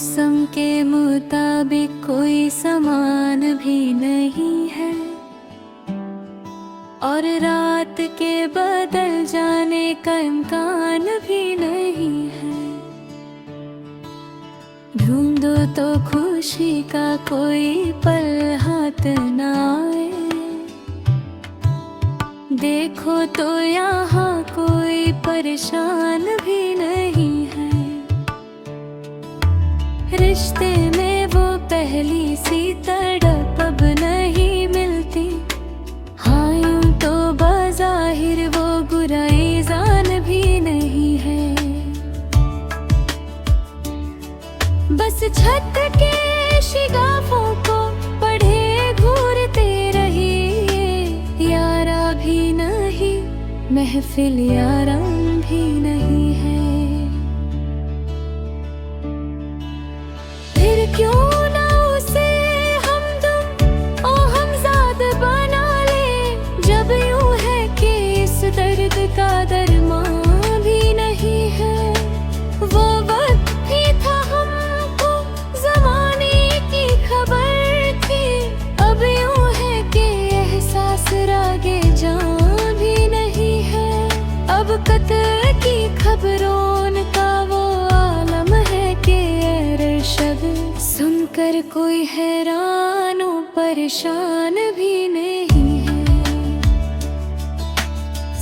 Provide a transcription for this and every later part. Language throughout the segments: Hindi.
मौसम के मुताबिक कोई सामान भी नहीं है, और रात के बदल जाने का इम्कान भी नहीं है। ढूंढो तो खुशी का कोई पल हाथ न आए, देखो तो यहाँ कोई परेशान भी नहीं है। रिश्ते में वो पहली सी तड़प अब नहीं मिलती, हाँ यूं तो बज़ाहिर वो बुराई जान भी नहीं है। बस छत के शिगाफों को पढ़े घूरते रहिए, यारा भी नहीं महफिल यारां भी नहीं है। फिर क्यों ना उसे हमदम ओ हमजाद बना ले, जब यूं है कि इस दर्द का दरमान भी नहीं है। वो वक्त भी था हमको ज़माने की खबर थी, अब यूं है कि एहसास रागे जान भी नहीं है। अब कत्ल की खबरों का वो आलम है कि अरशद सुनकर कोई हैरान और परेशान भी नहीं है।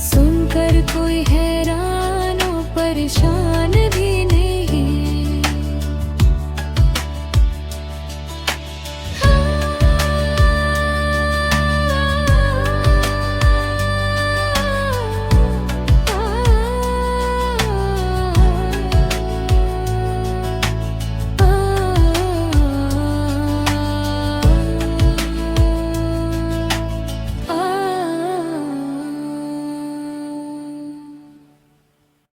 सुनकर कोई हैरान और परेशान